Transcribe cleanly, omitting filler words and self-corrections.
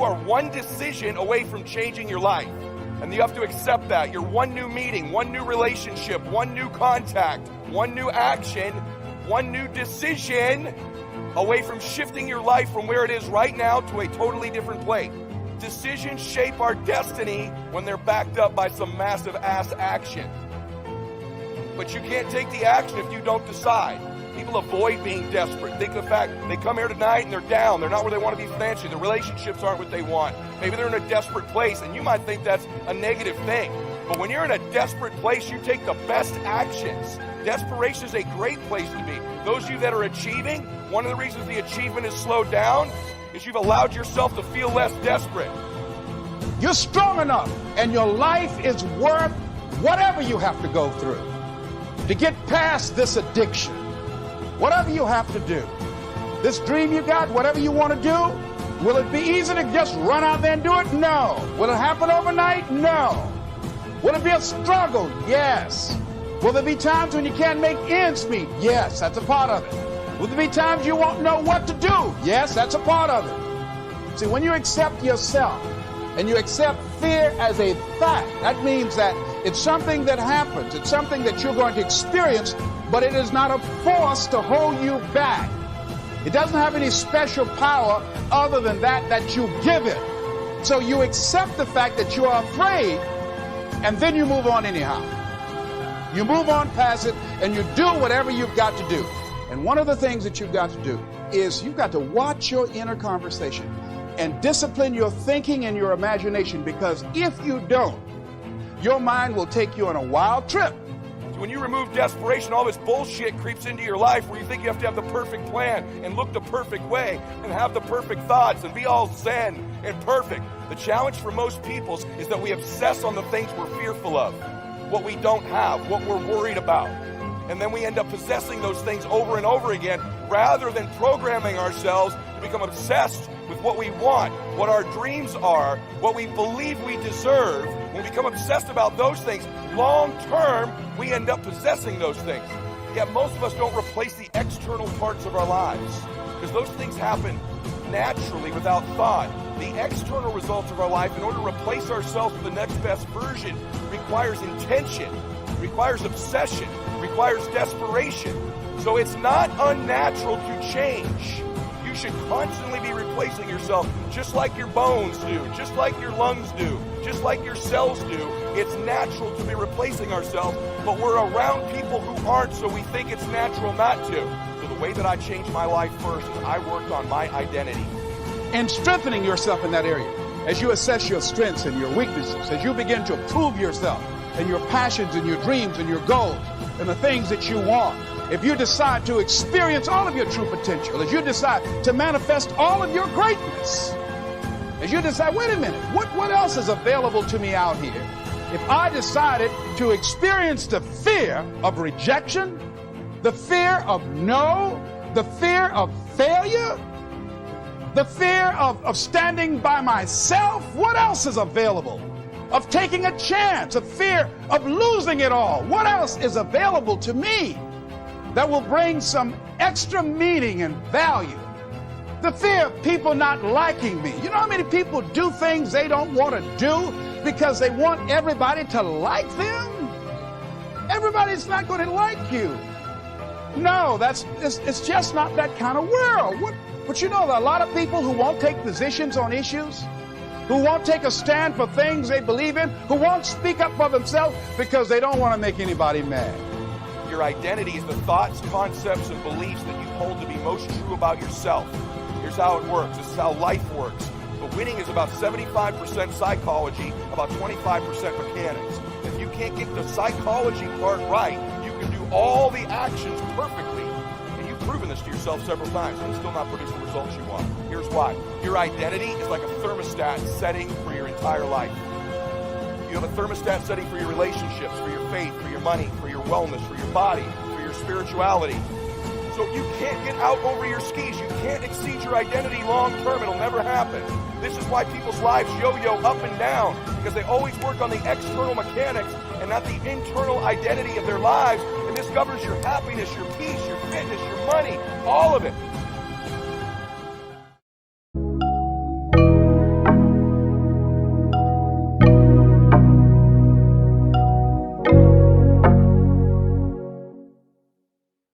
You are one decision away from changing your life. And you have to accept that. You're one new meeting, one new relationship, one new contact, one new action, one new decision away from shifting your life from where it is right now to a totally different place. Decisions shape our destiny when they're backed up by some massive ass action. But you can't take the action if you don't decide. People avoid being desperate. Think of the fact they come here tonight and they're down. They're not where they want to be financially. Their relationships aren't what they want. Maybe they're in a desperate place, and you might think that's a negative thing. But when you're in a desperate place, you take the best actions. Desperation is a great place to be. Those of you that are achieving, one of the reasons the achievement is slowed down is you've allowed yourself to feel less desperate. You're strong enough, and your life is worth whatever you have to go through to get past this addiction. Whatever you have to do. This dream you got, whatever you want to do, will it be easy to just run out there and do it? No. Will it happen overnight? No. Will it be a struggle? Yes. Will there be times when you can't make ends meet? Yes, that's a part of it. Will there be times you won't know what to do? Yes, that's a part of it. See, when you accept yourself and you accept fear as a fact, that means that it's something that happens. It's something that you're going to experience, but it is not a force to hold you back. It doesn't have any special power other than that you give it. So you accept the fact that you are afraid, and then you move on anyhow. You move on past it, and you do whatever you've got to do. And one of the things that you've got to do is you've got to watch your inner conversation and discipline your thinking and your imagination, because if you don't, your mind will take you on a wild trip. When you remove desperation, all this bullshit creeps into your life where you think you have to have the perfect plan and look the perfect way and have the perfect thoughts and be all zen and perfect. The challenge for most people is that we obsess on the things we're fearful of, what we don't have, what we're worried about. And then we end up possessing those things over and over again rather than programming ourselves to become obsessed with what we want, what our dreams are, what we believe we deserve. When we become obsessed about those things, long term, we end up possessing those things. Yet most of us don't replace the external parts of our lives because those things happen naturally without thought. The external results of our life, in order to replace ourselves with the next best version, requires intention, requires obsession, requires desperation. So it's not unnatural to change. You should constantly be replacing yourself just like your bones do, just like your lungs do, just like your cells do. It's natural to be replacing ourselves, but we're around people who aren't, so we think it's natural not to. So the way that I changed my life first is I worked on my identity. And strengthening yourself in that area. As you assess your strengths and your weaknesses, as you begin to prove yourself and your passions and your dreams and your goals and the things that you want. If you decide to experience all of your true potential, as you decide to manifest all of your greatness, as you decide, wait a minute, what else is available to me out here? If I decided to experience the fear of rejection, the fear of no, the fear of failure, the fear of standing by myself, what else is available? Of taking a chance, a fear of losing it all. What else is available to me that will bring some extra meaning and value? The fear of people not liking me. You know how many people do things they don't want to do because they want everybody to like them? Everybody's not going to like you. No, it's just not that kind of world. But you know, there are a lot of people who won't take positions on issues, who won't take a stand for things they believe in, who won't speak up for themselves because they don't want to make anybody mad. Your identity is the thoughts, concepts, and beliefs that you hold to be most true about yourself. Here's how it works. This is how life works. But winning is about 75% psychology, about 25% mechanics. If you can't get the psychology part right, you can do all the actions perfectly. And you've proven this to yourself several times and still not produce the results you want. Here's why. Your identity is like a thermostat setting for your entire life. You have a thermostat setting for your relationships, for your faith, for your money, for your wellness, for your body, for your spirituality. So you can't get out over your skis. You can't exceed your identity long term. It'll never happen. This is why people's lives yo-yo up and down, because they always work on the external mechanics and not the internal identity of their lives. And this governs your happiness, your peace, your fitness, your money, all of it.